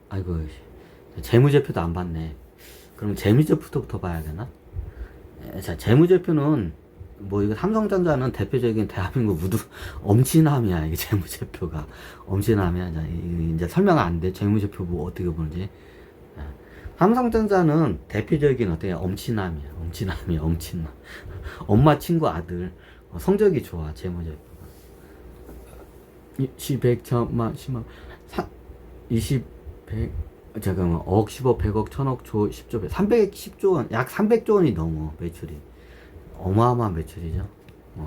아이고, 재무제표도 안 봤네. 그럼 재무제표부터 봐야 되나? 자, 재무제표는 뭐 이거 삼성전자는 대표적인 대한민국 엄친함이야. 이게 재무제표가 엄친함이야. 자, 이제 설명 안 돼. 재무제표 뭐 어떻게 보는지. 자, 삼성전자는 대표적인 어떻게 엄친함이야. 엄친남. 엄마 친구 아들. 성적이 좋아. 재무제표가. 100, 1000만, 10만, 20, 100, 잠깐만, 억, 10억, 100억, 1000억, 조, 10조, 310조 원, 약 300조 원이 넘어, 매출이. 어마어마한 매출이죠.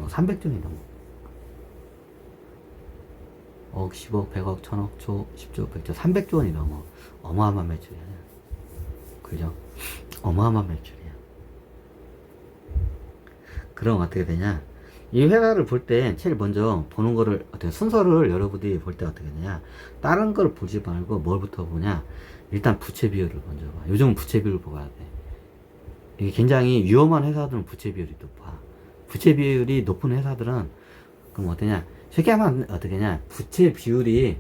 300조 원이 넘어. 억, 10억, 100억, 1000억, 조, 10조, 100조, 300조 원이 넘어. 어마어마한 매출이야. 그죠? 어마어마한 매출이야. 그럼 어떻게 되냐? 이 회사를 볼 때 제일 먼저 보는 거를 어떻게 순서를 여러분들이 볼 때 어떻게 되냐? 다른 걸 보지 말고 뭘부터 보냐? 일단 부채 비율을 먼저 봐. 요즘은 부채 비율을 봐야 돼. 이게 굉장히 위험한 회사들은 부채 비율이 높아. 부채 비율이 높은 회사들은 그럼 어떠냐? 쉽게 하면 어떻게 냐? 부채 비율이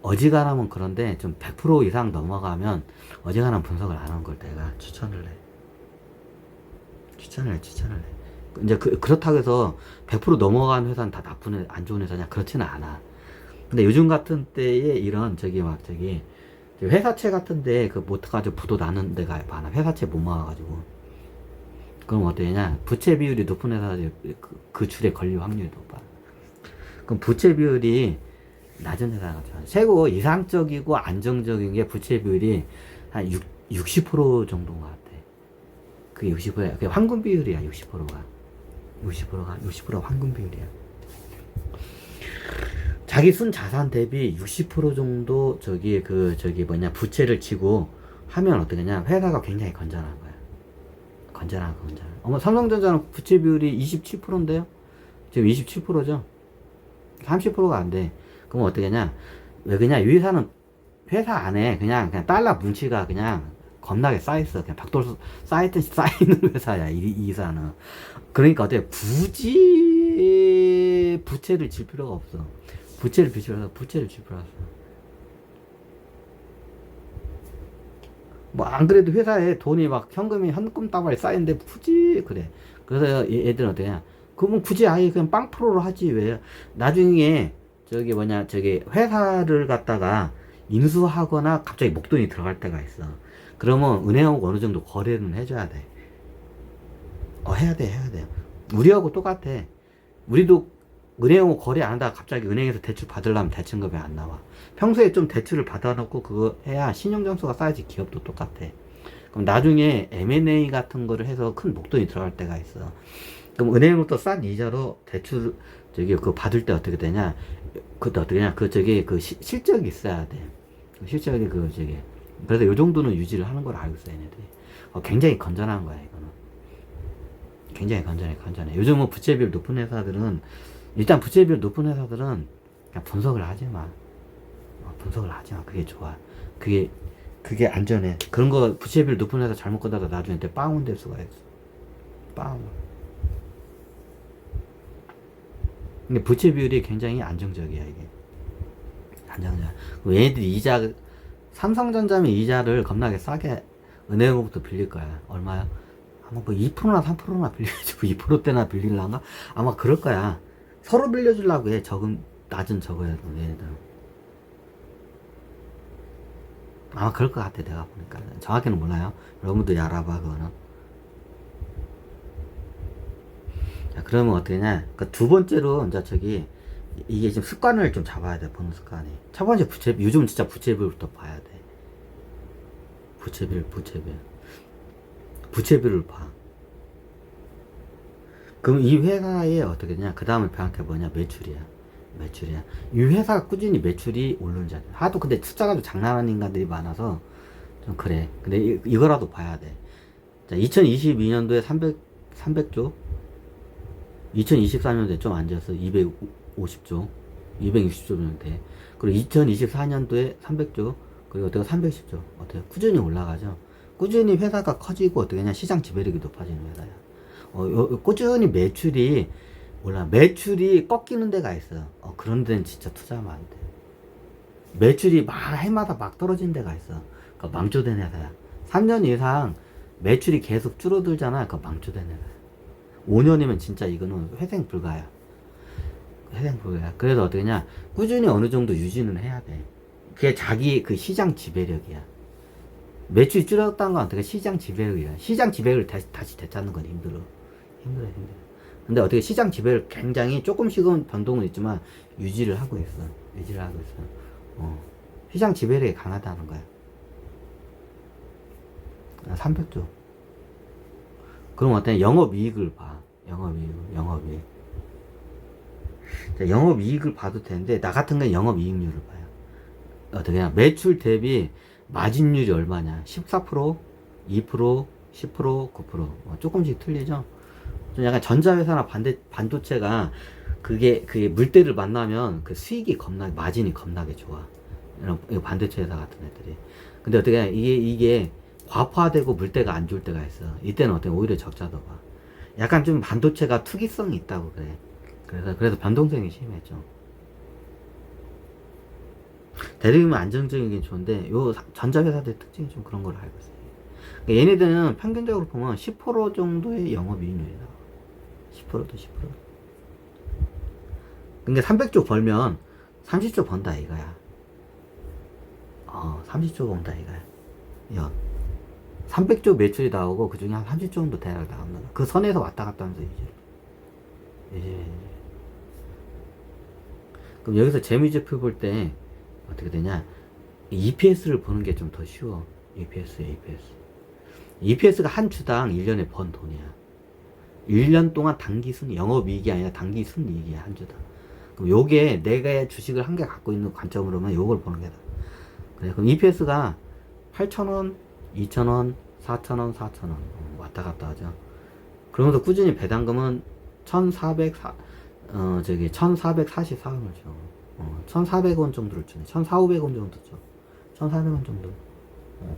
어지간하면 그런데 좀 100% 이상 넘어가면 어지간한 분석을 안 한 걸 내가 추천을 해. 추천을 해. 이제 그렇다고 해서 100% 넘어간 회사는 다 나쁜 안 좋은 회사냐? 그렇지는 않아. 근데 요즘 같은 때에 이런 회사채 같은데 그 못 가지고 부도 나는 데가 많아. 회사채 못 막아가지고. 그럼 어떠냐? 부채 비율이 높은 회사들 그 줄에 걸릴 확률이 높아. 그럼 부채 비율이 낮은 회사가 좋아. 최고 이상적이고 안정적인 게 부채 비율이 한 60% 정도인 것 같아. 그게 60%야. 그게 황금 비율이야. 60%가 60% 황금 비율이야. 자기 순 자산 대비 60% 정도 부채를 지고 하면 어떠냐? 회사가 굉장히 건전한 거야. 건전한. 삼성전자는 부채 비율이 27%인데요. 지금 27%죠. 30%가 안 돼. 그럼 어떠냐? 왜 그냥 이 회사는 회사 안에 그냥 달러 뭉치가 그냥 겁나게 쌓여있어. 그냥 벽돌 쌓이듯이 쌓이는 회사야. 이 회사는. 그러니까 어때? 굳이 부채를 질 필요가 없어. 부채를 질 필요가 없어. 뭐 안 그래도 회사에 돈이 막 현금이 현금 따발이 쌓이는데 굳이 그래. 그래서 얘들은 어떠냐? 그러면 굳이 아예 그냥 빵 프로로 하지 왜? 나중에 회사를 갖다가 인수하거나 갑자기 목돈이 들어갈 때가 있어. 그러면 은행하고 어느 정도 거래는 해줘야 돼. 해야 돼. 우리하고 똑같아. 우리도 은행하고 거래 안 하다가 갑자기 은행에서 대출 받으려면 대출금이 안 나와. 평소에 좀 대출을 받아놓고 그거 해야 신용점수가 쌓여지. 기업도 똑같아. 그럼 나중에 M&A 같은 거를 해서 큰 목돈이 들어갈 때가 있어. 그럼 은행으로부터 싼 이자로 대출 그거 받을 때 어떻게 되냐? 그때 어떻게 되냐? 실적이 있어야 돼. 실적이 그래서 요 정도는 유지를 하는 걸 알고 있어 얘네들이. 굉장히 건전한 거야 이거는. 굉장히 건전해. 요즘은 부채 비율 높은 회사들은 일단 부채 비율 높은 회사들은 그냥 분석을 하지 마. 그게 좋아. 그게 안전해. 그런 거 부채 비율 높은 회사 잘못 거다가 나중에 빵원 될 수가 있어. 빵원. 근데 부채 비율이 굉장히 안정적이야 이게. 얘네들이 삼성전자면 이자를 겁나게 싸게 은행으로부터 빌릴 거야. 얼마야? 아마 뭐 2%나 3%나 빌려주고 2%대나 빌릴란가? 아마 그럴 거야. 서로 빌려주려고 해. 낮은 적어야 돼, 얘네들은. 아마 그럴 것 같아, 내가 보니까. 정확히는 몰라요. 여러분들이 알아봐, 그거는. 자, 그러면 어떻게냐. 두 번째로, 이게 지금 습관을 좀 잡아야 돼, 보는 습관이. 첫 번째 요즘 진짜 부채비율부터 봐야 돼. 부채비율을 봐. 그럼 이 회사에 어떻게 되냐? 그 다음에 생각해 보냐? 매출이야. 이 회사가 꾸준히 매출이 오르는지 하도 근데 숫자 가지고 장난하는 인간들이 많아서 좀 그래. 근데 이거라도 봐야 돼. 자, 2022년도에 300조. 2023년도에 좀 앉아서 250조. 260조 정도 돼. 그리고 2024년도에 300조. 그리고 어떻게 310조. 어떻게 꾸준히 올라가죠. 꾸준히 회사가 커지고 어떻게 하냐? 시장 지배력이 높아지는 회사야. 꾸준히 매출이 꺾이는 데가 있어. 그런 데는 진짜 투자하면 안 돼. 매출이 막 해마다 막 떨어진 데가 있어. 그 망조된 회사야. 3년 이상 매출이 계속 줄어들잖아. 그 망조된 회사야. 5년이면 진짜 이거는 회생 불가야. 회생 불가야. 그래서 어떻게냐, 꾸준히 어느 정도 유지는 해야 돼. 그게 자기 그 시장 지배력이야. 매출이 줄었다는 건 어떻게 시장 지배력이야. 시장 지배력을 다시 되찾는 건 힘들어. 힘들어. 근데 어떻게 시장 지배를 굉장히 조금씩은 변동은 있지만 유지를 하고 있어. 유지를 하고 있어. 시장 지배력이 강하다는 거야. 300조. 그럼 어때? 영업이익을 봐. 영업이익. 자, 영업이익을 봐도 되는데, 나 같은 건 영업이익률을 봐요. 어떻게 냐 매출 대비 마진율이 얼마냐? 14%, 2%, 10%, 9%. 조금씩 틀리죠? 좀 약간 전자회사나 반도체가 그게 물때를 만나면 그 수익이 마진이 겁나게 좋아. 이런 반도체 회사 같은 애들이. 근데 어떻게 이게 과파되고 물때가 안 좋을 때가 있어. 이때는 어떻게 오히려 적자도 봐. 약간 좀 반도체가 투기성이 있다고 그래. 그래서 변동성이 심했죠. 대리면 안정적이긴 좋은데 요 전자회사들 특징이 좀 그런 걸 알고 있어요. 그러니까 얘네들은 평균적으로 보면 10% 정도의 영업이익률이 나와. 10%도 10%. 그러니까 300조 벌면 30조 번다 이거야. 30조 번다 이거야. 연. 300조 매출이 나오고 그 중에 한 30조 정도 대략 나온다. 그 선에서 왔다 갔다 하면서 이제. 그럼 여기서 재무제표 볼 때 어떻게 되냐? EPS를 보는 게 좀 더 쉬워. EPS가 한 주당 1년에 번 돈이야. 1년 동안 단기 순 영업이익이 아니라 단기 순이익이야, 한 주당. 그럼 요게 내가 주식을 한 개 갖고 있는 관점으로면 요걸 보는 게다. 그래, 그럼 EPS가 8,000원, 2,000원, 4,000원, 4,000원 왔다 갔다 하죠. 그러면서 꾸준히 배당금은 1,444원을 줘. 1,400원 정도를 주네. 1,400원 정도 줘. 1,400원 정도.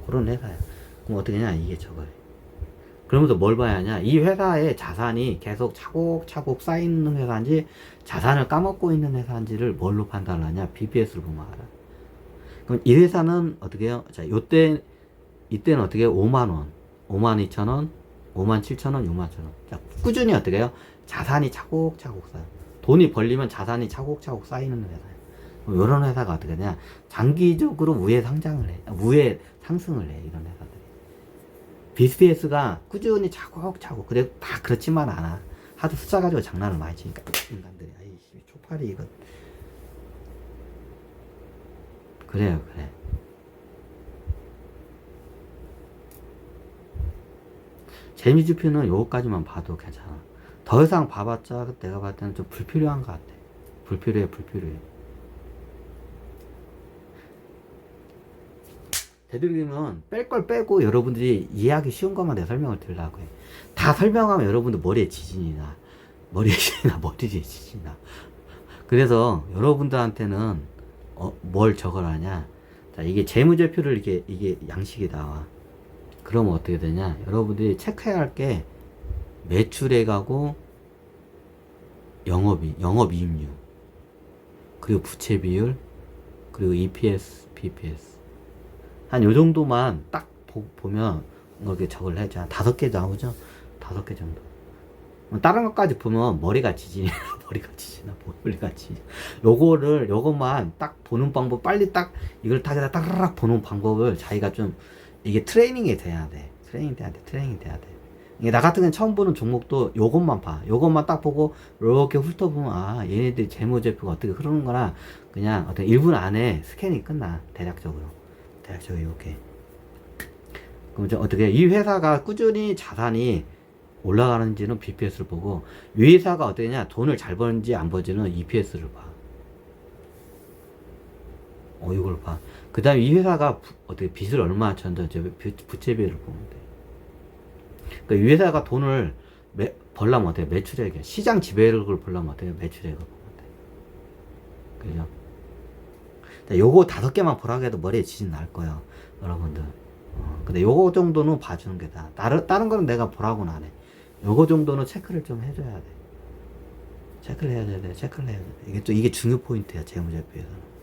그런 회사야. 그럼 어떻게 하냐? 이게 저거야. 그러면서 뭘 봐야 하냐? 이 회사의 자산이 계속 차곡차곡 쌓이는 회사인지 자산을 까먹고 있는 회사인지를 뭘로 판단을 하냐? BPS를 보면 알아. 그럼 이 회사는 어떻게 해요? 자, 이때는 어떻게 해요? 5만원, 52,000원, 57,000원, 61,000원. 자, 꾸준히 어떻게 해요? 자산이 차곡차곡 쌓여. 돈이 벌리면 자산이 차곡차곡 쌓이는 회사예요. 이런 회사가 어떻게 하냐? 장기적으로 우회 상승을 해. 이런 회사들이. BPS가 꾸준히 차곡차곡. 그래, 다 그렇지만 않아. 하도 숫자 가지고 장난을 많이 치니까. 인간들이. 아이씨, 초파리, 이거. 그래요. 재미지표는 요거까지만 봐도 괜찮아. 더 이상 봐봤자 내가 봤을 때는 좀 불필요한 것 같아. 불필요해. 되도록이면 뺄 걸 빼고 여러분들이 이해하기 쉬운 것만 내가 설명을 드리려고 해. 다 설명하면 여러분들 머리에 지진이 나. 머리에 지진이 나. 그래서 여러분들한테는 뭘 적어라냐. 자, 이게 재무제표를 이게 양식이 나와. 그러면 어떻게 되냐. 여러분들이 체크해야 할 게 매출액하고 영업이익률, 그리고 부채 비율, 그리고 EPS, BPS. 한 요 정도만 딱 보면 이렇게 적을 해줘. 한 5개 나오죠? 5개 정도. 다른 것까지 보면 머리가 지지나. 요것만 딱 보는 방법, 빨리 딱 이걸 따라락 보는 방법을 자기가 좀 이게 트레이닝이 돼야 돼. 트레이닝 돼야 돼. 이게 나 같은 경우는 처음 보는 종목도 요것만 봐. 요것만 딱 보고 이렇게 훑어보면 얘네들 재무제표가 어떻게 흐르는거나 그냥 어떤 1분 안에 스캔이 끝나. 대략적으로 이렇게. 그럼 어떻게 이 회사가 꾸준히 자산이 올라가는지는 BPS를 보고, 이 회사가 어떠냐, 돈을 잘 버는지 안 버는지는 EPS를 봐. 이걸 봐. 그 다음에 이 회사가 어떻게 빚을 얼마나 졌는지 부채 비율을 보면 돼. 그러니까 이 회사가 돈을 벌려면 어떻게 매출액이야. 시장 지배력을 벌려면 어떻게 매출액을 보면 돼. 그죠? 자, 요거 5개만 보라고 해도 머리에 지진 날 거야, 여러분들. 근데 요거 정도는 봐주는 게 다. 다른 거는 내가 보라고는 안 해. 요거 정도는 체크를 좀 해줘야 돼. 체크를 해야 돼. 이게 중요 포인트야, 재무제표에서는.